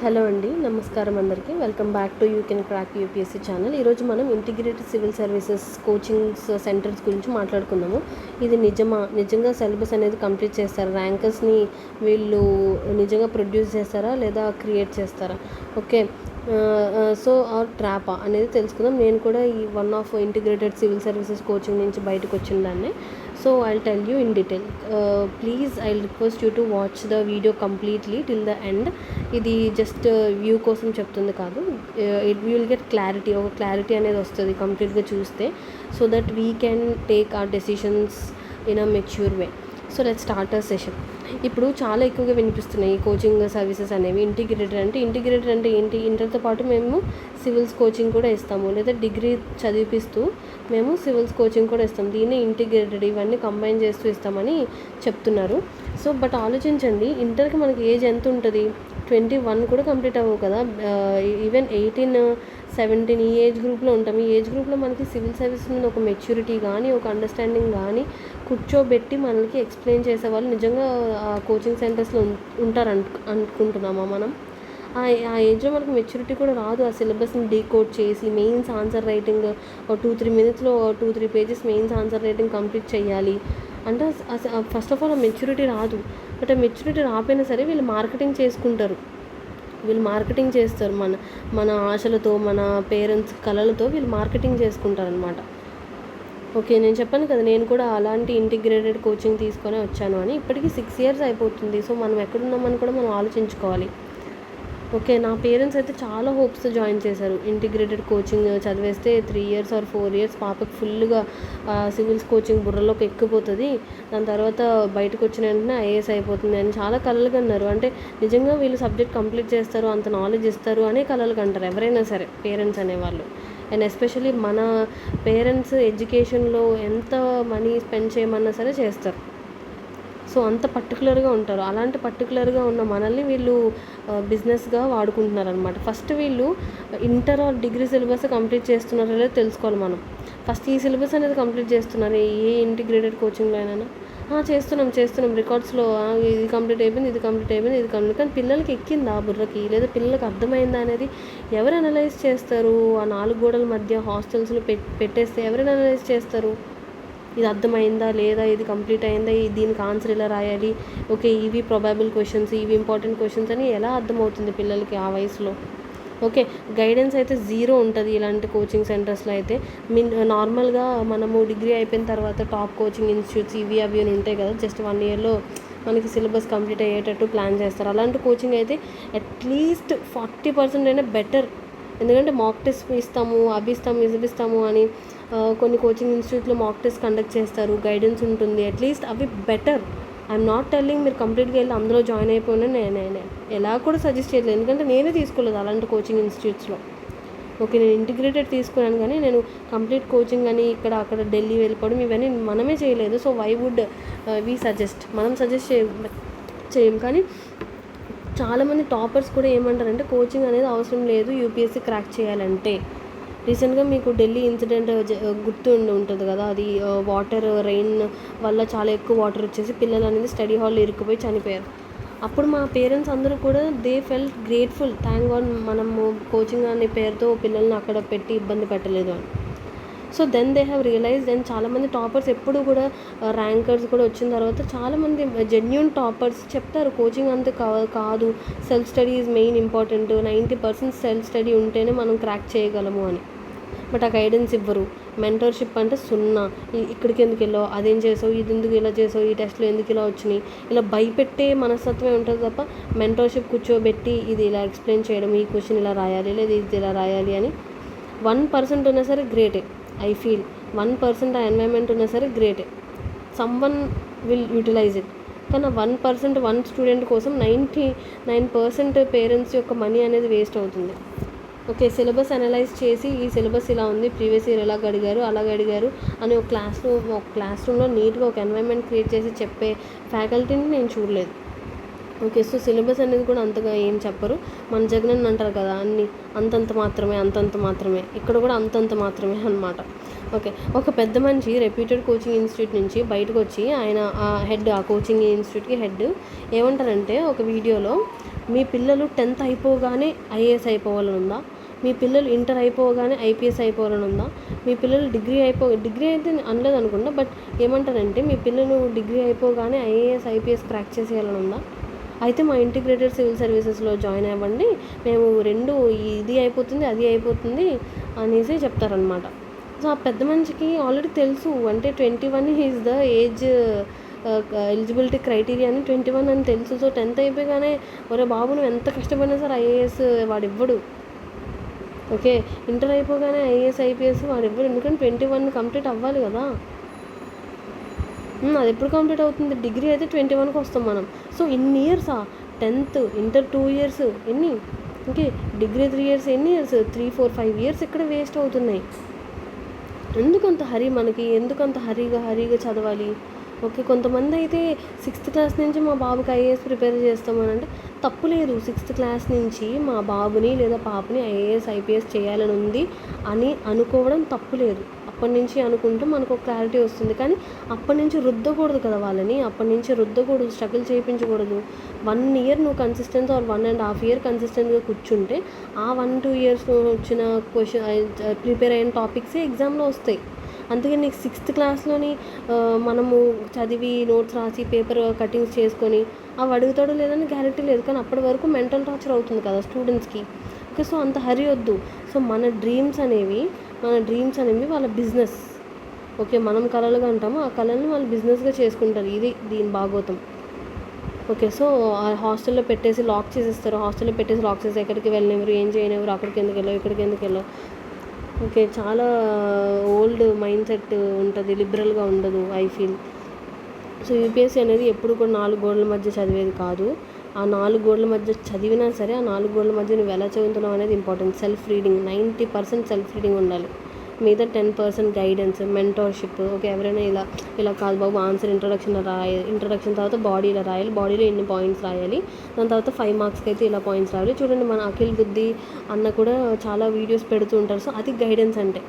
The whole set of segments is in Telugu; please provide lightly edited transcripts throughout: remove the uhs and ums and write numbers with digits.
హలో అండి, నమస్కారం అందరికీ. Welcome back to you can crack UPSC channel. ఈరోజు మనం integrated civil services coachings centres గురించి మాట్లాడుకుందాము. ఇది నిజంగా సిలబస్ అనేది కంప్లీట్ చేస్తారా, ర్యాంకర్స్ని వీళ్ళు నిజంగా ప్రొడ్యూస్ చేస్తారా లేదా క్రియేట్ చేస్తారా, ఓకే సో ఆర్ ట్రాపా అనేది తెలుసుకుందాం. నేను కూడా ఈ one of integrated civil services coaching నుంచి బయటకు వచ్చిన దాన్ని. So I'll tell you in detail. Please I'll request you to watch the video completely till the end. ఇది జస్ట్ వ్యూ కోసం చెప్తుంది కాదు, ఇట్ విల్ గెట్ క్లారిటీ, ఒక క్లారిటీ అనేది వస్తుంది కంప్లీట్గా చూస్తే. So that we can take our decisions in a mature way. So let's start a session. ఇప్పుడు చాలా ఎక్కువగా వినిపిస్తున్నాయి ఈ కోచింగ్ సర్వీసెస్ అనేవి. ఇంటిగ్రేటెడ్ అంటే ఏంటి? ఇంటర్తో పాటు మేము సివిల్స్ కోచింగ్ కూడా ఇస్తాము, లేదా డిగ్రీ చదివిపిస్తూ మేము సివిల్స్ కోచింగ్ కూడా ఇస్తాం. దీన్ని ఇంటిగ్రేటెడ్, ఇవన్నీ కంబైన్ చేస్తూ ఇస్తామని చెప్తున్నారు. సో బట్ ఆలోచించండి, ఇంటర్కి మనకి ఏజ్ ఎంత ఉంటుంది? 21 కూడా కంప్లీట్ అవ్వవు కదా, ఈవెన్ 18, 17 ఈ ఏజ్ గ్రూప్లో ఉంటాం. ఈ ఏజ్ గ్రూప్లో మనకి సివిల్ సర్వీస్ మీద ఒక మెచ్యూరిటీ కానీ, ఒక అండర్స్టాండింగ్ కానీ కూర్చోబెట్టి మనకి ఎక్స్ప్లెయిన్ చేసేవాళ్ళు నిజంగా కోచింగ్ సెంటర్స్లో ఉంటారు అనుకుంటున్నామా మనం? ఆ ఏజ్లో మనకు మెచ్యూరిటీ కూడా రాదు. ఆ సిలబస్ని డీకోడ్ చేసి మెయిన్స్ ఆన్సర్ రైటింగ్ 2-3 మినిట్స్లో 2-3 pages mains answer writing complete చేయాలి అంటే ఫస్ట్ ఆఫ్ ఆల్ ఆ మెచ్యూరిటీ రాదు. బట్ ఆ మెచ్యూరిటీ రాకపోయినా సరే వీళ్ళు మార్కెటింగ్ చేసుకుంటారు, వీళ్ళు మార్కెటింగ్ చేస్తారు. మన ఆశలతో, మన పేరెంట్స్ కళలతో వీళ్ళు మార్కెటింగ్ చేసుకుంటారు అనమాట. ఓకే, నేను చెప్పాను కదా, నేను కూడా అలాంటి ఇంటిగ్రేటెడ్ కోచింగ్ తీసుకొని వచ్చాను అని. ఇప్పటికీ 6 years అయిపోతుంది. సో మనం ఎక్కడున్నామని కూడా మనం ఆలోచించుకోవాలి. ఓకే, నా పేరెంట్స్ అయితే చాలా హోప్స్తో జాయిన్ చేశారు. ఇంటిగ్రేటెడ్ కోచింగ్ చదివేస్తే 3 years or 4 years పాపకి ఫుల్గా సివిల్స్ కోచింగ్ బుర్రలోకి ఎక్కిపోతుంది, దాని తర్వాత బయటకు వచ్చిన వెంటనే ఐఏఎస్ అయిపోతుంది అని చాలా కలలు కన్నారు. అంటే నిజంగా వీళ్ళు సబ్జెక్ట్ కంప్లీట్ చేస్తారు, అంత నాలెడ్జ్ ఇస్తారు అనే కలలు కంటారు ఎవరైనా సరే, పేరెంట్స్ అనేవాళ్ళు. అండ్ ఎస్పెషల్లీ మన పేరెంట్స్ ఎడ్యుకేషన్లో ఎంత మనీ స్పెండ్ చేయమన్నా సరే చేస్తారు. సో అంత పర్టికులర్గా ఉంటారు. అలాంటి పర్టికులర్గా ఉన్న మనల్ని వీళ్ళు బిజినెస్గా వాడుకుంటున్నారు అనమాట. ఫస్ట్ వీళ్ళు inter or degree syllabus complete చేస్తున్నారో లేదో తెలుసుకోవాలి మనం. ఫస్ట్ ఈ సిలబస్ అనేది కంప్లీట్ చేస్తున్నారు ఏ ఇంటిగ్రేటెడ్ కోచింగ్లో అయినా. చేస్తున్నాం రికార్డ్స్లో ఇది కంప్లీట్ అయిపోయింది. కానీ పిల్లలకి ఎక్కిందా బుర్రకి, లేదా పిల్లలకి అర్థమైందా అనేది ఎవరు అనలైజ్ చేస్తారు? ఆ 4 గోడల మధ్య హాస్టల్స్లో పెట్టేస్తే ఎవరు అనలైజ్ చేస్తారు? ఇది అర్థమైందా లేదా, ఇది కంప్లీట్ అయిందా, దీనికి ఆన్సర్ ఇలా రాయాలి, ఓకే ఇవి ప్రొబాబుల్ క్వశ్చన్స్, ఇవి ఇంపార్టెంట్ క్వశ్చన్స్ అని ఎలా అర్థమవుతుంది పిల్లలకి ఆ వయసులో? ఓకే, గైడెన్స్ అయితే జీరో ఉంటుంది ఇలాంటి కోచింగ్ సెంటర్స్లో అయితే. నార్మల్గా మనము డిగ్రీ అయిపోయిన తర్వాత టాప్ కోచింగ్ ఇన్స్టిట్యూట్స్ ఇవి అవి అని ఉంటాయి కదా, జస్ట్ 1 yearలో మనకి సిలబస్ కంప్లీట్ అయ్యేటట్టు ప్లాన్ చేస్తారు. అలాంటి కోచింగ్ అయితే అట్లీస్ట్ 40% అయినా బెటర్. ఎందుకంటే మాక్ టెస్ట్ ఇస్తాము, అవి ఇస్తాము అని కొన్ని కోచింగ్ ఇన్స్టిట్యూట్లో మాక్ టెస్ట్ కండక్ట్ చేస్తారు, గైడెన్స్ ఉంటుంది. అట్లీస్ట్ అవి బెటర్. ఐఎమ్ నాట్ టెల్లింగ్ మీరు కంప్లీట్గా వెళ్ళి అందులో జాయిన్ అయిపోయినా నేను ఎలా కూడా సజెస్ట్ చేయలేదు, ఎందుకంటే నేనే తీసుకోలేదు అలాంటి కోచింగ్ ఇన్స్టిట్యూట్స్లో. ఓకే, నేను ఇంటిగ్రేటెడ్ తీసుకున్నాను కానీ నేను కంప్లీట్ కోచింగ్ అని అక్కడ ఢిల్లీ వెళ్ళిపోవడం ఇవన్నీ మనమే చేయలేదు. So why would we suggest? మనం సజెస్ట్ చేయం. కానీ చాలామంది టాపర్స్ కూడా ఏమంటారంటే కోచింగ్ అనేది అవసరం లేదు యూపీఎస్సీ క్రాక్ చేయాలంటే. రీసెంట్గా మీకు ఢిల్లీ ఇన్సిడెంట్ గుర్తు ఉంటుంది కదా, అది రెయిన్ వల్ల చాలా ఎక్కువ వాటర్ వచ్చేసి పిల్లలు అనేది స్టడీ హాల్లో ఇరుక్కుపోయి చనిపోయారు. అప్పుడు మా పేరెంట్స్ అందరూ కూడా they felt grateful, thank God మనము కోచింగ్ అనే పేరుతో పిల్లల్ని అక్కడ పెట్టి ఇబ్బంది పెట్టలేదు అని. So then they have realised. And చాలామంది టాపర్స్ ఎప్పుడు కూడా ర్యాంకర్స్ కూడా వచ్చిన తర్వాత చాలామంది జెన్యూన్ టాపర్స్ చెప్తారు కోచింగ్ అంతే కాదు, self study is main important, 90% self study ఉంటేనే మనం క్రాక్ చేయగలము అని. బట్ ఆ గైడెన్స్ ఇవ్వరు. మెంటర్షిప్ అంటే 0. ఇక్కడికి ఎందుకు వెళ్ళావు, అదేం చేసావు, ఇది ఎందుకు ఇలా చేసావు, ఈ టెస్ట్లో ఎందుకు ఇలా వచ్చినాయి, ఇలా భయపెట్టే మనస్తత్వమే ఉంటుంది తప్ప మెంటర్షిప్ కూర్చోబెట్టి ఇది ఇలా ఎక్స్ప్లెయిన్ చేయడం, ఈ క్వశ్చన్ ఇలా రాయాలి లేదా ఇది ఇలా రాయాలి అని 1% ఉన్నా సరే గ్రేటే. ఐ ఫీల్ 1% ఆ ఎన్వైర్న్మెంట్ ఉన్నా సరే గ్రేటే. Someone will utilise it. కానీ 1% 1 స్టూడెంట్ కోసం 99% పేరెంట్స్ యొక్క మనీ అనేది వేస్ట్ అవుతుంది. ఓకే, సిలబస్ అనలైజ్ చేసి ఈ సిలబస్ ఇలా ఉంది, ప్రీవియస్ ఇయర్ అలాగ అడిగారు అని ఒక క్లాస్ రూమ్లో నీట్గా ఒక ఎన్వైర్న్మెంట్ క్రియేట్ చేసి చెప్పే ఫ్యాకల్టీని నేను చూడలేదు. ఓకే, సో సిలబస్ అనేది కూడా అంతగా ఏం చెప్పరు. మన జగన్ అంటారు కదా, అన్నీ అంతంత మాత్రమే, ఇక్కడ కూడా అంతంత మాత్రమే అనమాట. ఓకే, ఒక పెద్ద మనిషి రెప్యూటెడ్ కోచింగ్ ఇన్స్టిట్యూట్ నుంచి బయటకు వచ్చి ఆయన ఆ కోచింగ్ ఇన్స్టిట్యూట్కి హెడ్ ఏమంటారంటే ఒక వీడియోలో, మీ పిల్లలు 10th అయిపోగానే ఐఏఎస్ అయిపోవాలని ఉందా? మీ పిల్లలు ఇంటర్ అయిపోగానే ఐపీఎస్ అయిపోవాలని ఉందా? మీ పిల్లలు డిగ్రీ అయితే అనలేదు అనుకుంటా, బట్ ఏమంటారంటే మీ పిల్లలు డిగ్రీ అయిపోగానే ఐఏఎస్ ఐపీఎస్ క్రాక్ చేసేయాలని ఉందా? అయితే మా ఇంటిగ్రేటెడ్ సివిల్ సర్వీసెస్లో జాయిన్ అవ్వండి, మేము రెండు ఇది అయిపోతుంది అది అయిపోతుంది అనేసి చెప్తారనమాట. సో ఆ పెద్ద మనిషికి ఆల్రెడీ తెలుసు, అంటే 21 is the age eligibility criteria అని 21 అని తెలుసు. సో 10th అయిపోగానే ఒరే బాబు నువ్వు ఎంత కష్టపడినా సరే ఐఏఎస్ వాడు ఇవ్వడు. ఓకే, ఇంటర్ అయిపోగానే ఐఏఎస్ ఐపీఎస్ వాడు ఇవ్వడు, ఎందుకంటే 21 కంప్లీట్ అవ్వాలి కదా. అది ఎప్పుడు కంప్లీట్ అవుతుంది? డిగ్రీ అయితే 21కి వస్తాం మనం. సో ఇన్ని ఇయర్సా? 10th ఇంటర్ 2 ఇయర్స్ ఎన్ని, ఓకే డిగ్రీ 3 ఇయర్స్, ఎన్ని ఇయర్స్? 3, 4, 5 ఇయర్స్ ఇక్కడ వేస్ట్ అవుతున్నాయి. ఎందుకంత హరి మనకి? ఎందుకంత హరిగా చదవాలి? ఓకే, కొంతమంది అయితే 6th క్లాస్ నుంచి మా బాబుకి ఐఏఎస్ ప్రిపేర్ చేస్తామని అంటే తప్పు లేదు. 6th క్లాస్ నుంచి మా బాబుని లేదా పాపని ఐఏఎస్ ఐపీఎస్ చేయాలని ఉంది అని అనుకోవడం తప్పు లేదు. అప్పటి నుంచి అనుకుంటూ మనకు ఒక క్లారిటీ వస్తుంది. కానీ అప్పటి నుంచి రుద్దకూడదు కదా వాళ్ళని, స్ట్రగుల్ చేయించకూడదు. 1 ఇయర్ నువ్వు కన్సిస్టెన్స్ ఆర్ 1.5 ఇయర్ కన్సిస్టెంట్గా కూర్చుంటే ఆ 1-2 ఇయర్స్ వచ్చిన క్వశ్చన్ ప్రిపేర్ అయిన టాపిక్సే ఎగ్జామ్లో వస్తాయి. అందుకని నీకు 6th క్లాస్లోని మనము చదివి నోట్స్ రాసి పేపర్ కటింగ్స్ చేసుకొని అవి అడుగుతాడో లేదని గ్యారెంటీ లేదు. కానీ అప్పటి వరకు మెంటల్ టార్చర్ అవుతుంది కదా స్టూడెంట్స్కి. ఓకే, సో అంత హరి వద్దు. సో మన డ్రీమ్స్ అనేవి వాళ్ళ బిజినెస్. ఓకే, మనం కళలుగా అంటాము, ఆ కళల్ని వాళ్ళు బిజినెస్గా చేసుకుంటారు. ఇది దీని భాగవతం. ఓకే, సో ఆ హాస్టల్లో పెట్టేసి లాక్ చేసేసి ఎక్కడికి వెళ్ళినెవరు, ఏం చేయనివ్వరు, అక్కడికి ఎందుకు వెళ్ళావు, ఇక్కడికి ఎందుకు వెళ్ళావు. ఓకే, చాలా ఓల్డ్ మైండ్ సెట్ ఉంటుంది, లిబరల్గా ఉండదు ఐ ఫీల్. సో యూపీఎస్సీ అనేది ఎప్పుడు కూడా 4 గోడల మధ్య చదివేది కాదు. ఆ 4 గోడల మధ్య చదివినా సరే ఆ 4 గోడల మధ్య నువ్వు ఎలా చదువుతున్నావు అనేది important. Self reading 90% self reading ఉండాలి. మిగతా 10% గైడెన్స్, మెంటర్షిప్. ఓకే, ఎవరైనా ఇలా కాదు బాబు ఆన్సర్ ఇంట్రొడక్షన్ తర్వాత బాడీ ఇలా రాయాలి, బాడీలో ఇన్ని పాయింట్స్ రాయాలి, దాని తర్వాత 5 మార్క్స్కి అయితే ఇలా పాయింట్స్ రాయాలి. చూడండి మన అఖిల్ బుద్ధి అన్న కూడా చాలా వీడియోస్ పెడుతూ ఉంటారు. సో అది గైడెన్స్ అంటే.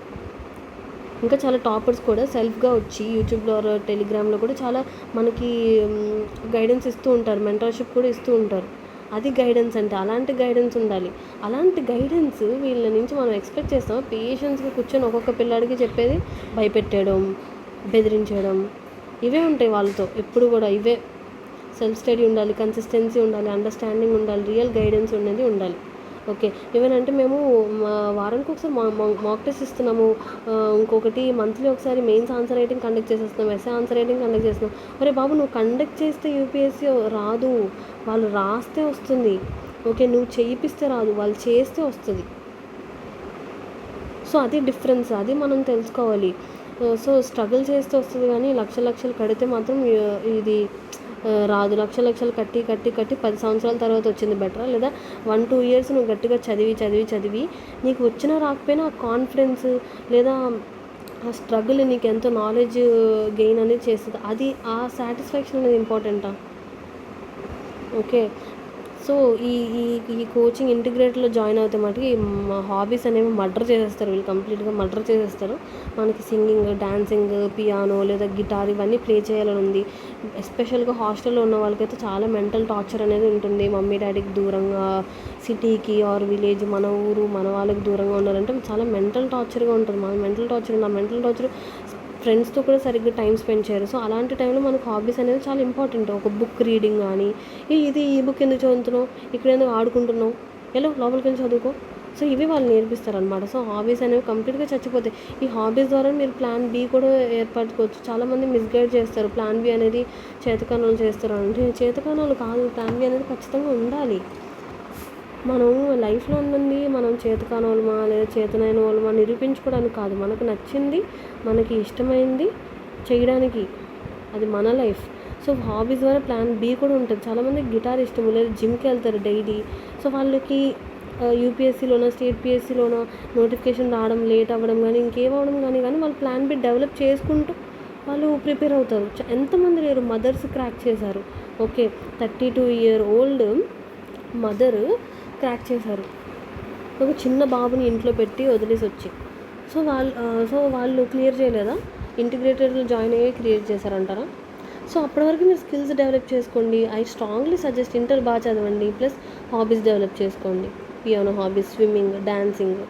ఇంకా చాలా టాపర్స్ కూడా సెల్ఫ్గా వచ్చి యూట్యూబ్లో టెలిగ్రామ్లో కూడా చాలా మనకి గైడెన్స్ ఇస్తూ ఉంటారు, మెంటర్షిప్ కూడా ఇస్తూ ఉంటారు. అది గైడెన్స్ అంటే. అలాంటి గైడెన్స్ ఉండాలి. అలాంటి గైడెన్స్ వీళ్ళ నుంచి మనం ఎక్స్పెక్ట్ చేస్తాం. పేషెన్స్గా కూర్చొని ఒక్కొక్క పిల్లాడికి చెప్పేది భయపెట్టడం, బెదిరించడం, ఇవే ఉంటాయి వాళ్ళతో ఎప్పుడు కూడా. ఇవే సెల్ఫ్ స్టడీ ఉండాలి, కన్సిస్టెన్సీ ఉండాలి, అండర్స్టాండింగ్ ఉండాలి, రియల్ గైడెన్స్ అనేది ఉండాలి. ఓకే, ఏమనంటే మేము వారానికి ఒకసారి మాక్ టెస్ట్ ఇస్తున్నాము, ఇంకొకటి మంత్లీ ఒకసారి మెయిన్స్ ఆన్సర్ రైటింగ్ కండక్ట్ చేసేస్తున్నాం, ఎస్ఏ ఆన్సర్ రైటింగ్ కండక్ట్ చేస్తున్నాం. అరే బాబు నువ్వు కండక్ట్ చేస్తే యూపీఎస్సీ రాదు, వాళ్ళు రాస్తే వస్తుంది. ఓకే, నువ్వు చేయిపిస్తే రాదు, వాళ్ళు చేస్తే వస్తుంది. సో అది డిఫరెన్స్, అది మనం తెలుసుకోవాలి. సో స్ట్రగుల్ చేస్తే వస్తుంది, కానీ లక్షలు కడితే మాత్రం ఇది రాదు. లక్షలు కట్టి 10 సంవత్సరాల తర్వాత వచ్చింది బెటరా, లేదా 1-2 ఇయర్స్ నువ్వు గట్టిగా చదివి నీకు వచ్చినా రాకపోయినా ఆ కాన్ఫిడెన్స్ లేదా ఆ స్ట్రగుల్ నీకు ఎంతో నాలెడ్జ్ గెయిన్ అనేది చేస్తుంది. అది ఆ సాటిస్ఫాక్షన్ అనేది ఇంపార్టెంటా. ఓకే, సో ఈ కోచింగ్ ఇంటిగ్రేటెడ్లో జాయిన్ అవుతే మటుకు మా హాబీస్ అనేవి మర్డర్ చేసేస్తారు వీళ్ళు, కంప్లీట్గా మర్డర్ చేసేస్తారు. మనకి సింగింగ్, డాన్సింగ్, పియానో లేదా గిటార్ ఇవన్నీ ప్లే చేయాలని ఉంది. ఎస్పెషల్గా హాస్టల్లో ఉన్న వాళ్ళకైతే చాలా మెంటల్ టార్చర్ అనేది ఉంటుంది. మమ్మీ డాడీకి దూరంగా, సిటీకి ఆర్ విలేజ్, మన ఊరు మన వాళ్ళకి దూరంగా ఉండాలంటే చాలా మెంటల్ టార్చర్గా ఉంటుంది. మన మెంటల్ టార్చర్ ఫ్రెండ్స్తో కూడా సరిగ్గా టైం స్పెండ్ చేయరు. సో అలాంటి టైంలో మనకు హాబీస్ అనేది చాలా ఇంపార్టెంట్. ఒక బుక్ రీడింగ్ కానీ, ఈ బుక్ ఎందుకు చదువుతున్నావు, ఇక్కడ ఎందుకు ఆడుకుంటున్నావు, లోపలికి వెళ్ళి చదువుకో. సో ఇవి వాళ్ళు నేర్పిస్తారనమాట. సో హాబీస్ అనేవి కంప్లీట్గా చచ్చిపోతాయి. ఈ హాబీస్ ద్వారా మీరు ప్లాన్ బి కూడా ఏర్పరచుకోవచ్చు. చాలామంది మిస్గైడ్ చేస్తారు, ప్లాన్ బి అనేది చేతకానాలు చేస్తారు అంటే చేతకానాలు కాదు, ప్లాన్ బి అనేది ఖచ్చితంగా ఉండాలి. మనం లైఫ్లో ఉన్నది మనం చేతకాని వాళ్ళమా లేదా చేతనైన వాళ్ళమా నిరూపించుకోవడానికి కాదు, మనకు నచ్చింది మనకి ఇష్టమైంది చేయడానికి, అది మన లైఫ్. సో హాబీస్ ద్వారా ప్లాన్ బి కూడా ఉంటుంది. చాలామంది గిటార్ ఇష్టం లేదా జిమ్కి వెళ్తారు డైలీ. సో వాళ్ళకి యూపీఎస్సీలోనో స్టేట్ పిఎస్సీలోనో నోటిఫికేషన్ రావడం లేట్ అవ్వడం కానీ ఇంకేమవడం కానీ వాళ్ళు ప్లాన్ బి డెవలప్ చేసుకుంటూ వాళ్ళు ప్రిపేర్ అవుతారు. ఎంతమంది లేరు మదర్స్ క్రాక్ చేశారు. Okay, 32 year old mother crack చేశారు, ఒక చిన్న బాబుని ఇంట్లో పెట్టి వదిలేసి వచ్చి. సో వాళ్ళు క్లియర్ చేయలేదా, ఇంటిగ్రేటెడ్లో జాయిన్ అయ్యి క్లియర్ చేశారంటారా. సో అప్పటి వరకు మీరు స్కిల్స్ డెవలప్ చేసుకోండి. ఐ స్ట్రాంగ్లీ సజెస్ట్ ఇంటర్ బాగా చదవండి, ప్లస్ హాబీస్ డెవలప్ చేసుకోండి. Piano hobbies, swimming, dancing,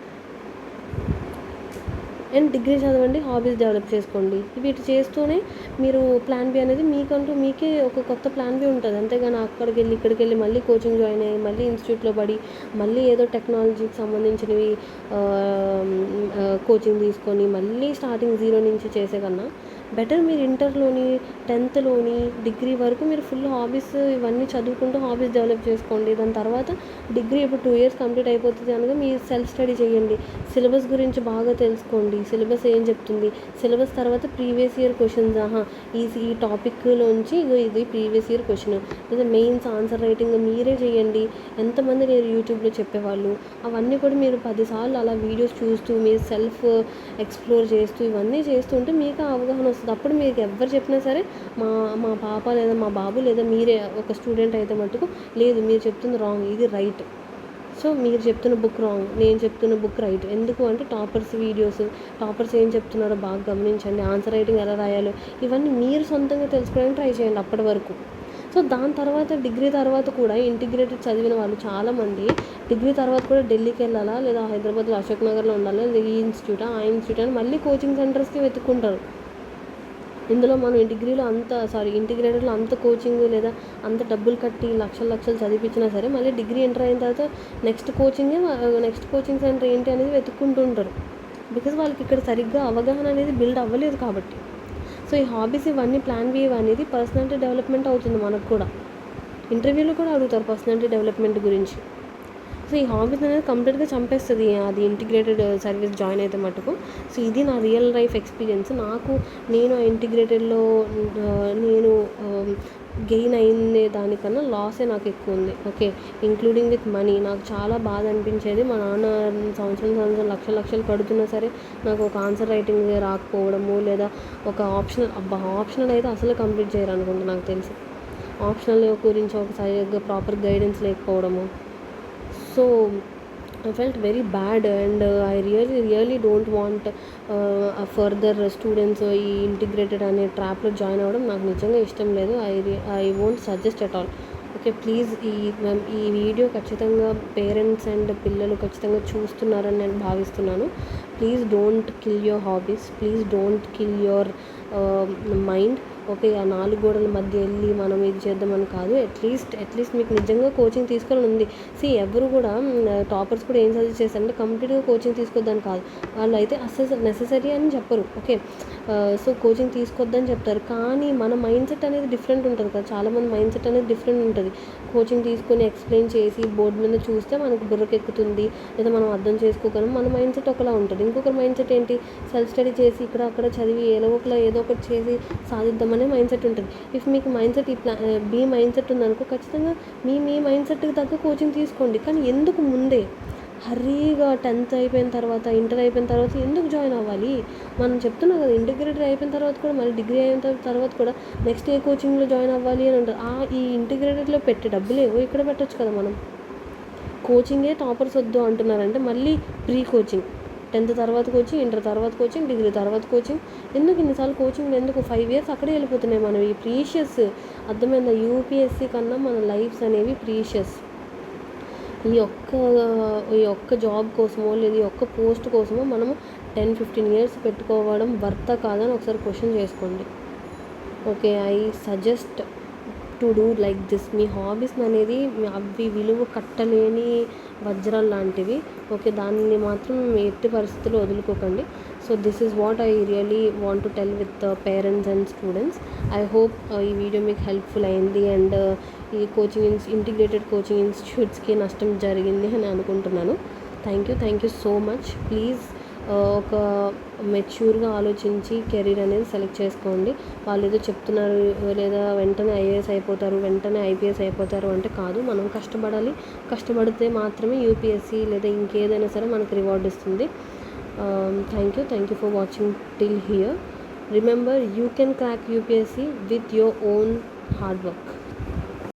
and degree చదవండి, హాబీస్ డెవలప్ చేసుకోండి. వీటి చేస్తూనే మీరు ప్లాన్ బి అనేది మీకంటూ మీకే ఒక కొత్త ప్లాన్ బి ఉంటుంది. అంతేగాని అక్కడికి వెళ్ళి ఇక్కడికి వెళ్ళి మళ్ళీ కోచింగ్ జాయిన్ అయ్యి మళ్ళీ ఇన్స్టిట్యూట్లో పడి మళ్ళీ ఏదో టెక్నాలజీకి సంబంధించినవి కోచింగ్ తీసుకొని మళ్ళీ స్టార్టింగ్ జీరో నుంచి చేసే కన్నా బెటర్ మీరు ఇంటర్లోని, 10th డిగ్రీ వరకు మీరు ఫుల్ హాబీస్ ఇవన్నీ చదువుకుంటూ హాబీస్ డెవలప్ చేసుకోండి. దాని తర్వాత డిగ్రీ ఇప్పుడు 2 years కంప్లీట్ అయిపోతుంది అనగా మీరు సెల్ఫ్ స్టడీ చేయండి. సిలబస్ గురించి బాగా తెలుసుకోండి. సిలబస్ ఏం చెప్తుంది, సిలబస్ తర్వాత ప్రీవియస్ ఇయర్ క్వశ్చన్స్, ఈ టాపిక్లోంచి ఇది ప్రీవియస్ ఇయర్ క్వశ్చన్, లేదా మెయిన్స్ ఆన్సర్ రైటింగ్ మీరే చేయండి. ఎంతమంది నేను యూట్యూబ్లో చెప్పేవాళ్ళు, అవన్నీ కూడా మీరు 10 సార్లు అలా వీడియోస్ చూస్తూ మీరు సెల్ఫ్ ఎక్స్ప్లోర్ చేస్తూ ఇవన్నీ చేస్తుంటే మీకు అవగాహన వస్తుంది. అప్పుడు మీకు ఎవరు చెప్పినా సరే మా పాప లేదా మా బాబు లేదా మీరే ఒక స్టూడెంట్ అయితే మటుకు లేదు మీరు చెప్తుంది రాంగ్, ఇది రైట్, సో మీరు చెప్తున్న బుక్ రాంగ్, నేను చెప్తున్న బుక్ రైట్. ఎందుకు అంటే టాపర్స్ వీడియోస్, టాపర్స్ ఏం చెప్తున్నారో బాగా గమనించండి. ఆన్సర్ రైటింగ్ ఎలా రాయాలో ఇవన్నీ మీరు సొంతంగా తెలుసుకోవడానికి ట్రై చేయండి అప్పటి వరకు. సో దాని తర్వాత డిగ్రీ తర్వాత కూడా ఇంటిగ్రేటెడ్ చదివిన వాళ్ళు చాలామంది డిగ్రీ తర్వాత కూడా ఢిల్లీకి వెళ్ళాలా, లేదా హైదరాబాద్లో అశోక్ నగర్లో ఉండాలా, లేదా ఈ ఇన్స్టిట్యూట్ ఆ ఇన్స్టిట్యూట్ అని మళ్ళీ కోచింగ్ సెంటర్స్కి వెతుక్కుంటారు. ఇందులో మనం డిగ్రీలో ఇంటిగ్రేటెడ్లో అంత కోచింగ్ లేదా అంత డబ్బులు కట్టి లక్షలు చదివించినా సరే మళ్ళీ డిగ్రీ ఎంటర్ అయిన తర్వాత నెక్స్ట్ కోచింగ్ సెంటర్ ఏంటి అనేది వెతుక్కుంటూ ఉంటారు. బికాజ్ వాళ్ళకి ఇక్కడ సరిగ్గా అవగాహన అనేది బిల్డ్ అవ్వలేదు కాబట్టి. సో ఈ హాబీస్ ఇవన్నీ ప్లాన్ బి అనేది పర్సనాలిటీ డెవలప్మెంట్ అవుతుంది. మనకు కూడా ఇంటర్వ్యూలో కూడా అడుగుతారు పర్సనాలిటీ డెవలప్మెంట్ గురించి. సో ఈ హాబీస్ అనేది కంప్లీట్గా చంపేస్తుంది అది ఇంటిగ్రేటెడ్ సర్వీస్ జాయిన్ అయితే మటుకు. సో ఇది నా రియల్ లైఫ్ ఎక్స్పీరియన్స్. నేను ఇంటిగ్రేటెడ్లో నేను గెయిన్ అయిందే దానికన్నా లాసే నాకు ఎక్కువ ఉంది. Okay, including with money. నాకు చాలా బాధ అనిపించేది, మా నాన్న సంవత్సరం లక్షలు కడుతున్నా సరే నాకు ఒక ఆన్సర్ రైటింగ్ రాకపోవడము, లేదా ఒక ఆప్షనల్ అయితే అసలు కంప్లీట్ చేయరు అనుకుంటా నాకు తెలిసి. ఆప్షనల్ గురించి ఒక సరిగ్గా ప్రాపర్ గైడెన్స్ లేకపోవడము. So I felt very bad and I really don't want further students ఈ ఇంటిగ్రేటెడ్ అనే ట్రాప్లో జాయిన్ అవ్వడం నాకు నిజంగా ఇష్టం లేదు. I won't suggest at all. Okay, please ఈ వీడియో ఖచ్చితంగా పేరెంట్స్ అండ్ పిల్లలు ఖచ్చితంగా చూస్తున్నారని నేను భావిస్తున్నాను. Please don't kill your hobbies, please don't kill your mind. Okay, ఆ 4 గోడల మధ్య వెళ్ళి మనం ఇది చేద్దామని కాదు. అట్లీస్ట్ మీకు నిజంగా కోచింగ్ తీసుకోవాలని ఉంది. ఎవరు కూడా టాపర్స్ కూడా ఏం సజెస్ట్ చేస్తారంటే కంప్లీట్గా కోచింగ్ తీసుకోవద్దని కాదు, వాళ్ళు అయితే నెససరీ అని చెప్పరు. ఓకే, సో కోచింగ్ తీసుకోవద్దని చెప్తారు, కానీ మన మైండ్ సెట్ అనేది డిఫరెంట్ ఉంటుంది కదా. చాలామంది మైండ్ సెట్ అనేది డిఫరెంట్ ఉంటుంది. కోచింగ్ తీసుకొని ఎక్స్ప్లెయిన్ చేసి బోర్డు మీద చూస్తే మనకు బుర్రకెక్కుతుంది, లేదా మనం అర్థం చేసుకోగలం. మన మైండ్ సెట్ ఒకలా ఉంటుంది. ఇంకొకరి మైండ్ సెట్ ఏంటి, సెల్ఫ్ స్టడీ చేసి ఇక్కడ అక్కడ చదివి ఏదో ఒకటి చేసి సాధిద్దామనే మైండ్ సెట్ ఉంటుంది. ఇఫ్ మీకు mind set B mind set ఉందనుకో ఖచ్చితంగా మీ మైండ్ సెట్కి తగ్గ కోచింగ్ తీసుకోండి. కానీ ఎందుకు ముందే హర్రీగా 10th అయిపోయిన తర్వాత, ఇంటర్ అయిపోయిన తర్వాత ఎందుకు జాయిన్ అవ్వాలి? మనం చెప్తున్నాం కదా, ఇంటిగ్రేటెడ్ అయిపోయిన తర్వాత కూడా మళ్ళీ డిగ్రీ అయిన తర్వాత కూడా నెక్స్ట్ ఏ కోచింగ్లో జాయిన్ అవ్వాలి అని అంటారు. ఈ ఇంటిగ్రేటెడ్లో పెట్టే డబ్బులేవో ఇక్కడ పెట్టచ్చు కదా మనం. కోచింగే టాపర్స్ వద్దు అంటున్నారంటే మళ్ళీ ప్రీ కోచింగ్, 10th తర్వాత కోచింగ్, ఇంటర్ తర్వాత కోచింగ్, డిగ్రీ తర్వాత కోచింగ్, ఎందుకు ఇన్నిసార్లు కోచింగ్ ఎందుకు? 5 years అక్కడే వెళ్ళిపోతున్నాయి మనవి. ప్రీషియస్, అర్థమైందా? యూపీఎస్సీ కన్నా మన లైఫ్స్ అనేవి ప్రీషియస్. ఈ ఒక్క జాబ్ కోసమో లేదా ఈ ఒక్క పోస్ట్ కోసమో మనము 10-15 years పెట్టుకోవడం వర్తా కాదని ఒకసారి క్వశ్చన్ చేసుకోండి. Okay, I suggest to do like this. Me hobbies అనేది అవి విలువ కట్టలేని వజ్రాలు లాంటివి. ఓకే, దాన్ని మాత్రం ఎట్టి పరిస్థితుల్లో వదులుకోకండి. So this is what I really want to tell with parents and students. I hope ఈ వీడియో మీకు హెల్ప్ఫుల్ అయింది అండ్ ఈ ఇంటిగ్రేటెడ్ కోచింగ్ ఇన్స్టిట్యూట్స్కి నష్టం జరిగింది అని అనుకుంటున్నాను. Thank you so much. Please ఒక మెచ్యూర్గా ఆలోచించి కెరీర్ అనేది సెలెక్ట్ చేసుకోండి. వాళ్ళు ఏదో చెప్తున్నారు లేదా వెంటనే ఐఏఎస్ అయిపోతారు, వెంటనే ఐపీఎస్ అయిపోతారు అంటే కాదు. మనం కష్టపడాలి. కష్టపడితే మాత్రమే యూపీఎస్సీ లేదా ఇంకేదైనా సరే మనకు రివార్డ్ ఇస్తుంది. Thank you for watching till here. Remember, you can crack UPSC with your own hard work.